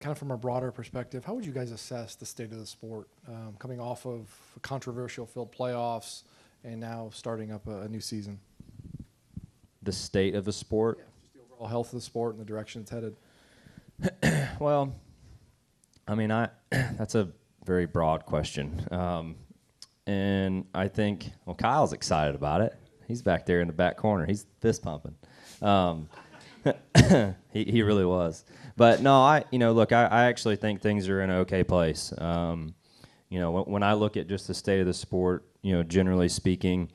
kind of from a broader perspective, how would you guys assess the state of the sport coming off of controversial filled playoffs and now starting up a new season? The state of the sport? Yeah, just the overall health of the sport and the direction it's headed. Well, I mean, that's a very broad question. And I think, well, Kyle's excited about it. He's back there in the back corner. He's fist pumping. He really was. But no, look, I actually think things are in an okay place. When I look at just the state of the sport, generally speaking,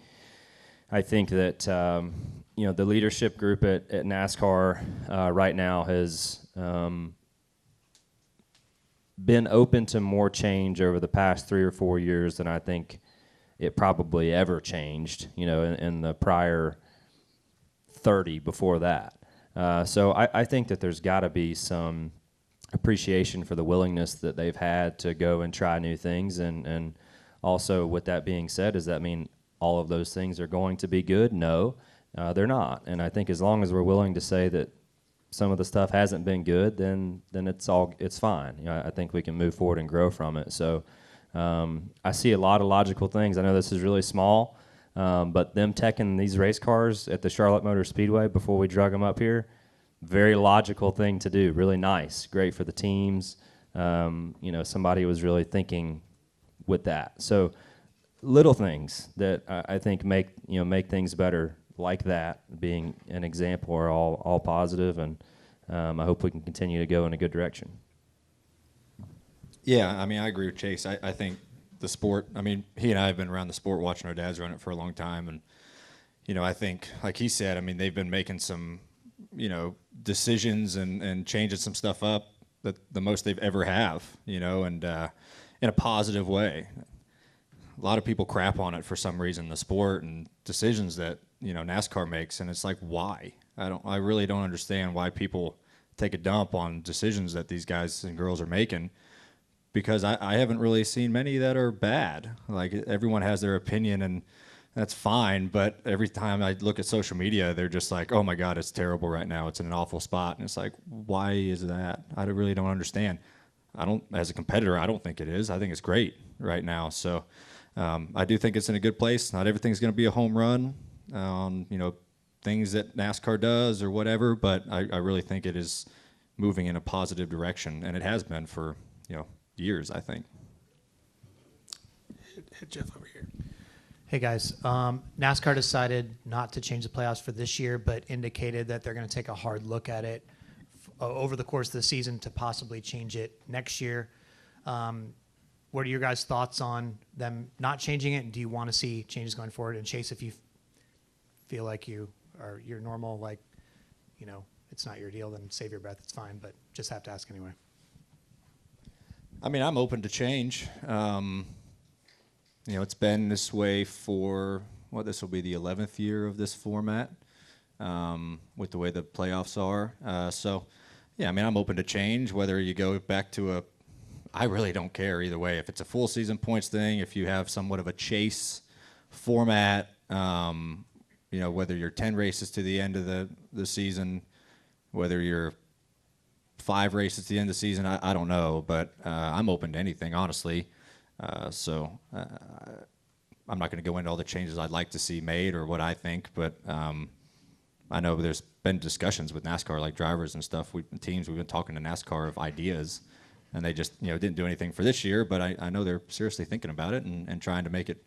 I think that, the leadership group at NASCAR right now has been open to more change over the past 3 or 4 years than I think it probably ever changed, in the prior 30 before that. So I think that there's got to be some appreciation for the willingness that they've had to go and try new things. And also, with that being said, does that mean all of those things are going to be good? No, they're not. And I think as long as we're willing to say that some of the stuff hasn't been good, then it's fine. I think we can move forward and grow from it. So I see a lot of logical things. I know this is really small, but them teching these race cars at the Charlotte Motor Speedway before we drug them up here, very logical thing to do. Really nice, great for the teams. Somebody was really thinking with that. So little things that I think make things better, like that being an example, are all positive, and I hope we can continue to go in a good direction. Yeah, I mean, I agree with Chase. I think the sport, I mean, he and I have been around the sport watching our dads run it for a long time, and, I think, like he said, I mean, they've been making some, decisions and changing some stuff up that the most they've ever have, and in a positive way. A lot of people crap on it for some reason, the sport and decisions that, NASCAR makes, and it's like, why? I really don't understand why people take a dump on decisions that these guys and girls are making, because I haven't really seen many that are bad. Like, everyone has their opinion, and that's fine, but every time I look at social media, they're just like, oh my God, it's terrible right now. It's in an awful spot. And it's like, why is that? I really don't understand. As a competitor, I don't think it is. I think it's great right now. So I do think it's in a good place. Not everything's going to be a home run on, things that NASCAR does or whatever, but I really think it is moving in a positive direction, and it has been for, years, I think. Hit Jeff over here. Hey guys, NASCAR decided not to change the playoffs for this year, but indicated that they're going to take a hard look at it over the course of the season to possibly change it next year. What are your guys' thoughts on them not changing it, and do you want to see changes going forward? And Chase, if you feel like you're normal, like, it's not your deal, then save your breath. It's fine, but just have to ask anyway. I mean, I'm open to change. It's been this way for, this will be the 11th year of this format, with the way the playoffs are. So, yeah, I mean, I'm open to change, whether you go back to I really don't care either way. If it's a full season points thing, if you have somewhat of a chase format, whether you're 10 races to the end of the season, whether you're 5 races to the end of the season, I don't know, but I'm open to anything, honestly. So I'm not going to go into all the changes I'd like to see made or what I think, but I know there's been discussions with NASCAR, like drivers and stuff. We've been talking to NASCAR of ideas, and they just didn't do anything for this year, but I know they're seriously thinking about it and trying to make it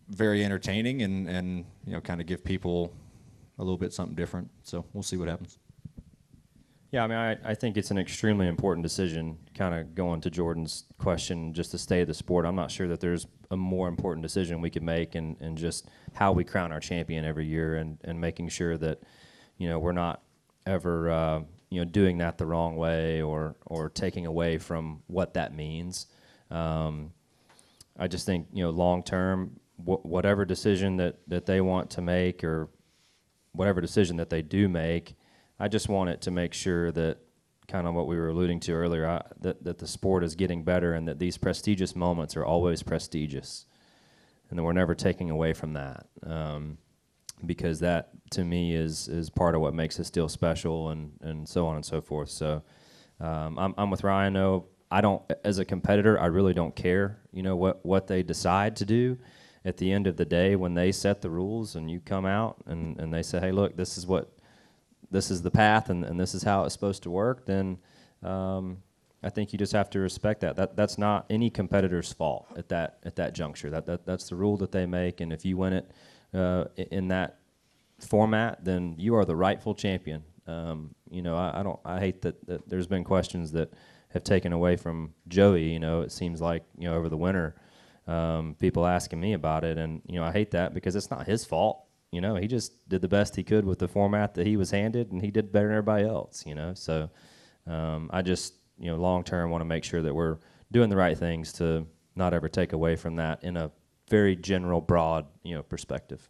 very entertaining and kind of give people a little bit something different. So we'll see what happens. Yeah, I mean, I think it's an extremely important decision, kind of going to Jordan's question, just the state of the sport. I'm not sure that there's a more important decision we could make, and just how we crown our champion every year, and making sure that, we're not ever, doing that the wrong way or taking away from what that means. I just think, long term, whatever decision that they want to make, or whatever decision that they do make, I just want it to make sure that, kind of what we were alluding to earlier, that the sport is getting better, and that these prestigious moments are always prestigious, and that we're never taking away from that, because that, to me, is part of what makes us still special, and so on and so forth. So I'm with Ryan though. I don't, as a competitor, I really don't care, what they decide to do. At the end of the day, when they set the rules and you come out and they say, hey, look, this is the path and this is how it's supposed to work, then I think you just have to respect that. That's not any competitor's fault at that juncture. That's the rule that they make, and if you win it in that format, then you are the rightful champion. I hate that there's been questions that have taken away from Joey. It seems like over the winter, people asking me about it, and I hate that because it's not his fault. He just did the best he could with the format that he was handed, and he did better than everybody else. So I just long term want to make sure that we're doing the right things to not ever take away from that in a very general, broad perspective.